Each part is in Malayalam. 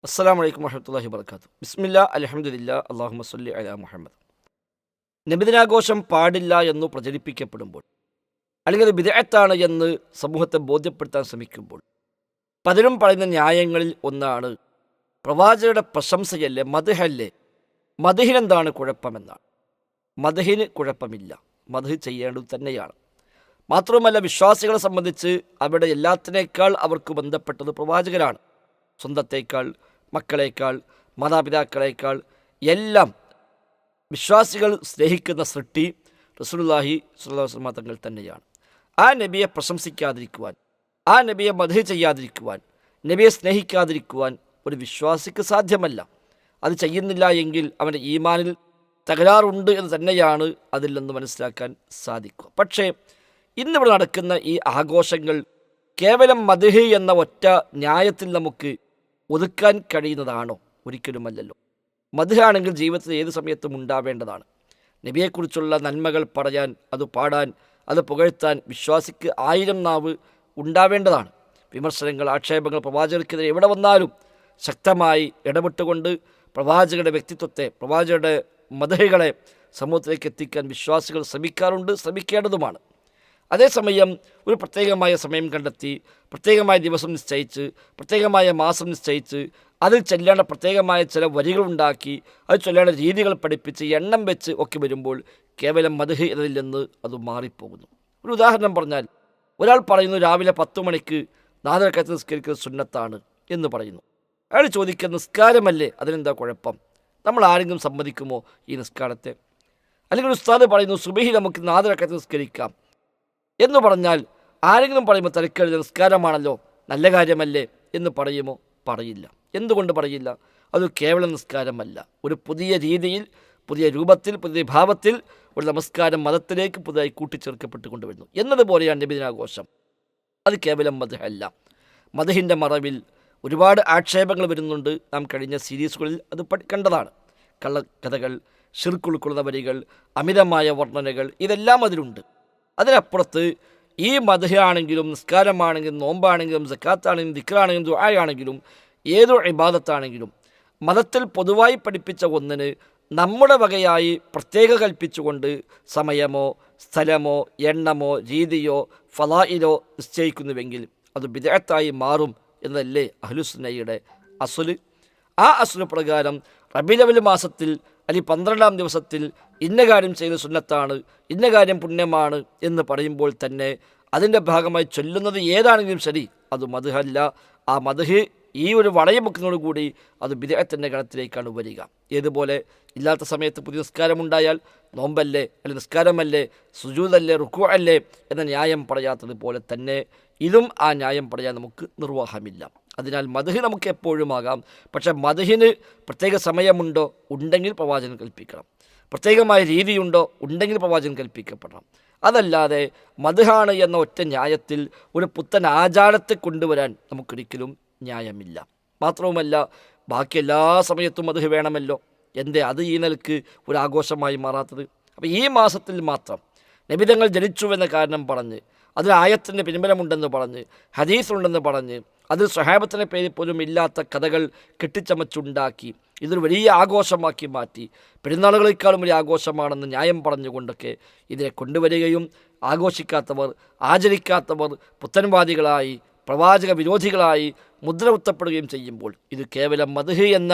അസ്സലാമു അലൈക്കും വറഹ്മത്തുള്ളാഹി വബറകാതുഹു. ബിസ്മില്ലാ അൽഹംദുലില്ലാ അല്ലാഹുമ്മ സ്വല്ലി അലാ മുഹമ്മദ്. നബിദിനാഘോഷം പാടില്ല എന്ന് പ്രചരിപ്പിക്കപ്പെടുമ്പോൾ, അല്ലെങ്കിൽ അത് ബിദ്അത്താണ് എന്ന് സമൂഹത്തെ ബോധ്യപ്പെടുത്താൻ ശ്രമിക്കുമ്പോൾ പലരും പറയുന്ന ന്യായങ്ങളിൽ ഒന്നാണ്, പ്രവാചകരുടെ പ്രശംസയല്ലേ, മദ്ഹല്ലേ, മദ്ഹിനെന്താണ് കുഴപ്പമെന്നാണ്. മദ്ഹിന് കുഴപ്പമില്ല, മദ്ഹ് ചെയ്യേണ്ടത് തന്നെയാണ്. മാത്രവുമല്ല, വിശ്വാസികളെ സംബന്ധിച്ച് അവരുടെ എല്ലാത്തിനേക്കാൾ അവർക്ക് ബന്ധപ്പെട്ടത് പ്രവാചകരാണ്. സ്വന്തത്തേക്കാൾ, മക്കളേക്കാൾ, മാതാപിതാക്കളേക്കാൾ എല്ലാം വിശ്വാസികൾ സ്നേഹിക്കുന്ന സൃഷ്ടി റസൂലുള്ളാഹി സ്വല്ലല്ലാഹു അലൈഹി വസല്ലം തങ്ങൾ തന്നെയാണ്. ആ നബിയെ പ്രശംസിക്കാതിരിക്കുവാൻ, ആ നബിയെ മദ്ഹ് ചെയ്യാതിരിക്കുവാൻ, നബിയെ സ്നേഹിക്കാതിരിക്കുവാൻ ഒരു വിശ്വാസിക്ക് സാധ്യമല്ല. അത് ചെയ്യുന്നില്ല എങ്കിൽ അവൻ്റെ ഈമാനിൽ തകരാറുണ്ട് എന്ന് തന്നെയാണ് അതിൽ നിന്ന് മനസ്സിലാക്കാൻ സാധിക്കുക. പക്ഷേ ഇന്നിവിടെ നടക്കുന്ന ഈ ആഘോഷങ്ങൾ കേവലം മദ്ഹ് എന്ന ഒറ്റ ന്യായത്തിൽ നമുക്ക് ഒതുക്കാൻ കഴിയുന്നതാണോ? ഒരിക്കലുമല്ലല്ലോ. മദ്ഹ് ആണെങ്കിൽ ജീവിതത്തിൽ ഏത് സമയത്തും ഉണ്ടാവേണ്ടതാണ്. നബിയെക്കുറിച്ചുള്ള നന്മകൾ പറയാൻ, അത് പാടാൻ, അത് പുകഴ്ത്താൻ വിശ്വാസിക്ക് 1000 നാവ് ഉണ്ടാവേണ്ടതാണ്. വിമർശനങ്ങൾ, ആക്ഷേപങ്ങൾ പ്രവാചകർക്കെതിരെ എവിടെ വന്നാലും ശക്തമായി ഇടപെട്ടുകൊണ്ട് പ്രവാചകരുടെ വ്യക്തിത്വത്തെ, പ്രവാചകരുടെ മദ്ഹുകളെ സമൂഹത്തിലേക്ക് എത്തിക്കാൻ വിശ്വാസികൾ ശ്രമിക്കാറുണ്ട്, ശ്രമിക്കേണ്ടതുമാണ്. അതേസമയം ഒരു പ്രത്യേകമായ സമയം കണ്ടെത്തി, പ്രത്യേകമായ ദിവസം നിശ്ചയിച്ച്, പ്രത്യേകമായ മാസം നിശ്ചയിച്ച്, അതിൽ ചൊല്ലേണ്ട പ്രത്യേകമായ ചില വരികളുണ്ടാക്കി, അത് ചൊല്ലേണ്ട രീതികൾ പഠിപ്പിച്ച്, എണ്ണം വെച്ച് ഒക്കെ വരുമ്പോൾ കേവലം മദ്ഹ് എന്നതിൽ നിന്ന് അത് മാറിപ്പോകുന്നു. ഒരു ഉദാഹരണം പറഞ്ഞാൽ, ഒരാൾ പറയുന്നു രാവിലെ 10 മണിക്ക് 4 റക്അത്ത് നിസ്കരിക്കുന്നത് സുന്നത്താണ് എന്ന് പറയുന്നു. അയാൾ ചോദിക്കുന്ന, നിസ്കാരമല്ലേ, അതിനെന്താ കുഴപ്പം? നമ്മൾ ആരെങ്കിലും സമ്മതിക്കുമോ ഈ നിസ്കാരത്തെ? അല്ലെങ്കിൽ ഉസ്താദ് പറയുന്നു സുബഹി നമുക്ക് 4 റക്അത്ത് നിസ്കരിക്കാം എന്ന് പറഞ്ഞാൽ ആരെങ്കിലും പറയുമ്പോൾ തരക്കേടില്ല, നിസ്കാരമാണല്ലോ, നല്ല കാര്യമല്ലേ എന്ന് പറയുമോ? പറയില്ല. എന്തുകൊണ്ട് പറയില്ല? അത് കേവലം നിസ്കാരമല്ല, ഒരു പുതിയ രീതിയിൽ, പുതിയ രൂപത്തിൽ, പുതിയ ഭാവത്തിൽ ഒരു നമസ്കാരം മതത്തിലേക്ക് പുതുതായി കൂട്ടിച്ചേർക്കപ്പെട്ടുകൊണ്ട് വരുന്നു എന്നതുപോലെയാണ് നബിദിനാഘോഷം. അത് കേവലം മദ്ഹ് അല്ല. മദ്ഹിൻ്റെ മറവിൽ ഒരുപാട് ആക്ഷേപങ്ങൾ വരുന്നുണ്ട്. നാം കഴിഞ്ഞ സീരീസുകളിൽ അത് കണ്ടതാണ്. കള്ളക്കഥകൾ, ശിർക്ക് ഉൾക്കൊള്ളുന്ന വരികൾ, അമിതമായ വർണ്ണനകൾ, ഇതെല്ലാം അതിലുണ്ട്. അതിനപ്പുറത്ത് ഈ മദ്ഹ് ആണെങ്കിലും, നിസ്കാരമാണെങ്കിലും, നോമ്പാണെങ്കിലും, സക്കാത്താണെങ്കിലും, ദിക്റാണെങ്കിലും, ദുആയാണെങ്കിലും, ഏതൊരു ഇബാദത്താണെങ്കിലും മതത്തിൽ പൊതുവായി പഠിപ്പിച്ച ഒന്നിന് നമ്മുടെ വകയായി പ്രത്യേക കൽപ്പിച്ചുകൊണ്ട് സമയമോ സ്ഥലമോ എണ്ണമോ രീതിയോ ഫളായിലോ നിശ്ചയിക്കുന്നുവെങ്കിൽ അത് ബിദ്അത്തായി മാറും എന്നതല്ലേ അഹ്ലുസുന്നയുടെ അസ്ല്. ആ അസ്ല് പ്രകാരം റബീഉൽ മാസത്തിൽ അല്ലെങ്കിൽ 12-ാം ദിവസത്തിൽ ഇന്ന കാര്യം ചെയ്ത് സുന്നത്താണ്, ഇന്ന കാര്യം പുണ്യമാണ് എന്ന് പറയുമ്പോൾ തന്നെ അതിൻ്റെ ഭാഗമായി ചൊല്ലുന്നത് ഏതാണെങ്കിലും ശരി, അത് മദ്ഹ് അല്ല. ആ മദ്ഹ് ഈ ഒരു വളയം വെക്കുന്നതോടുകൂടി അത് ബിദ്അത്തിൻ്റെ ഗണത്തിലേക്കാണ് വരിക. ഏതുപോലെ ഇല്ലാത്ത സമയത്ത് പുതിയ നിസ്കാരമുണ്ടായാൽ നോമ്പല്ലേ, അല്ലെങ്കിൽ നിസ്കാരമല്ലേ, സുജൂദല്ലേ, റുക്കൂ അല്ലേ എന്ന ന്യായം പറയാത്തതുപോലെ തന്നെ ഇതും ആ ന്യായം പറയാൻ നമുക്ക് നിർവാഹമില്ല. അതിനാൽ മദ്ഹ് നമുക്ക് എപ്പോഴും ആകാം. പക്ഷേ മദ്ഹിന് പ്രത്യേക സമയമുണ്ടോ? ഉണ്ടെങ്കിൽ പ്രവാചകൻ കൽപ്പിക്കണം. പ്രത്യേകമായ രീതിയുണ്ടോ? ഉണ്ടെങ്കിൽ പ്രവാചകൻ കൽപ്പിക്കപ്പെടണം. അതല്ലാതെ മദ്ഹാണ് എന്ന ഒറ്റ ന്യായത്തിൽ ഒരു പുത്തൻ ആചാരത്തെ കൊണ്ടുവരാൻ നമുക്കൊരിക്കലും ന്യായമില്ല. മാത്രവുമല്ല, ബാക്കി എല്ലാ സമയത്തും മദ്ഹ് വേണമല്ലോ. എന്തേ അത് ഈ നിലക്ക് ഒരു ആഘോഷമായി മാറാത്തത്? അപ്പോൾ ഈ മാസത്തിൽ മാത്രം നബിതങ്ങൾ ജനിച്ചുവെന്ന കാരണം പറഞ്ഞ്, അതിൽ ആയത്തിൻ്റെ പിൻബലമുണ്ടെന്ന് പറഞ്ഞ്, ഹദീസുണ്ടെന്ന് പറഞ്ഞ്, അതിൽ സ്വഹാബത്തിൻ്റെ പേരിൽ പോലും ഇല്ലാത്ത കഥകൾ കെട്ടിച്ചമച്ചുണ്ടാക്കി ഇതൊരു വലിയ ആഘോഷമാക്കി മാറ്റി, പെരുന്നാളുകളെക്കാളും വലിയ ആഘോഷമാണെന്ന് ന്യായം പറഞ്ഞുകൊണ്ടൊക്കെ ഇതിനെ കൊണ്ടുവരികയും ആഘോഷിക്കാത്തവർ, ആചരിക്കാത്തവർ പുത്തൻവാദികളായി, പ്രവാചക വിരോധികളായി മുദ്ര കുത്തപ്പെടുകയും ചെയ്യുമ്പോൾ ഇത് കേവലം മദ്ഹ് എന്ന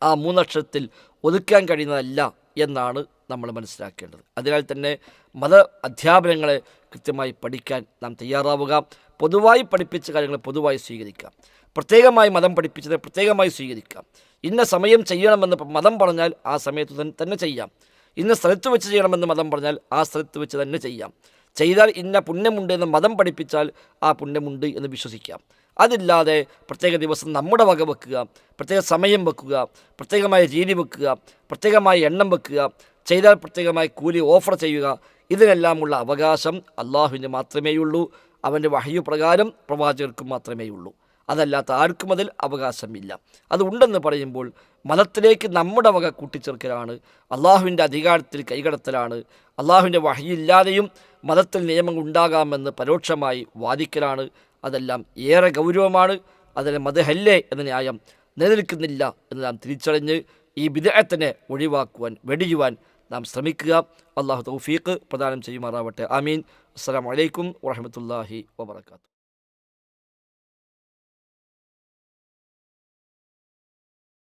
ആ 3 അക്ഷരത്തിൽ ഒതുക്കാൻ കഴിയുന്നതല്ല എന്നാണ് നമ്മൾ മനസ്സിലാക്കേണ്ടത്. അതിനാൽ തന്നെ മത അധ്യാപനങ്ങളെ കൃത്യമായി പഠിക്കാൻ നാം തയ്യാറാവുക. പൊതുവായി പഠിപ്പിച്ച കാര്യങ്ങളെ പൊതുവായി സ്വീകരിക്കാം. പ്രത്യേകമായി മതം പഠിപ്പിച്ചത് പ്രത്യേകമായി സ്വീകരിക്കാം. ഇന്ന സമയം ചെയ്യണമെന്ന് മതം പറഞ്ഞാൽ ആ സമയത്ത് തന്നെ ചെയ്യാം. ഇന്ന സ്ഥലത്ത് വെച്ച് ചെയ്യണമെന്ന് മതം പറഞ്ഞാൽ ആ സ്ഥലത്ത് വെച്ച് തന്നെ ചെയ്യാം. ചെയ്താൽ ഇന്ന പുണ്യമുണ്ട് എന്ന് മതം പഠിപ്പിച്ചാൽ ആ പുണ്യമുണ്ട് എന്ന് വിശ്വസിക്കാം. അതില്ലാതെ പ്രത്യേക ദിവസം നമ്മുടെ വക വെക്കുക, പ്രത്യേക സമയം വെക്കുക, പ്രത്യേകമായ രീതി വെക്കുക, പ്രത്യേകമായ എണ്ണം വെക്കുക, ചെയ്താൽ പ്രത്യേകമായി കൂലി ഓഫർ ചെയ്യുക, ഇതിനെല്ലാമുള്ള അവകാശം അള്ളാഹുവിന് മാത്രമേയുള്ളൂ. അവൻ്റെ വഹ്യു പ്രകാരം പ്രവാചകർക്കും മാത്രമേയുള്ളൂ. അതല്ലാത്ത ആർക്കും അതിൽ അവകാശമില്ല. അതുണ്ടെന്ന് പറയുമ്പോൾ മതത്തിലേക്ക് നമ്മുടെ വക കൂട്ടിച്ചേർക്കലാണ്, അള്ളാഹുവിൻ്റെ അധികാരത്തിൽ കൈകടത്തലാണ്, അള്ളാഹുവിൻ്റെ വഹ്യില്ലാതെയും മതത്തിൽ നിയമങ്ങൾ ഉണ്ടാകാമെന്ന് പരോക്ഷമായി വാദിക്കലാണ്. അതെല്ലാം ഏറെ ഗൗരവമാണ്. അതിൽ മദ്ഹല്ലേ എന്ന ന്യായം നിലനിൽക്കുന്നില്ല എന്ന് നാം തിരിച്ചറിഞ്ഞ് ഈ ബിദ്അത്തിനെ ഒഴിവാക്കുവാൻ, വെടിയുവാൻ നാം ശ്രമിക്കുക. അള്ളാഹു തൗഫീഖ് പ്രദാനം ചെയ്യുമാറാവട്ടെ. ആമീൻ. അസ്സലാമു അലൈക്കും വറഹ്മത്തുള്ളാഹി വബറകാതുഹു.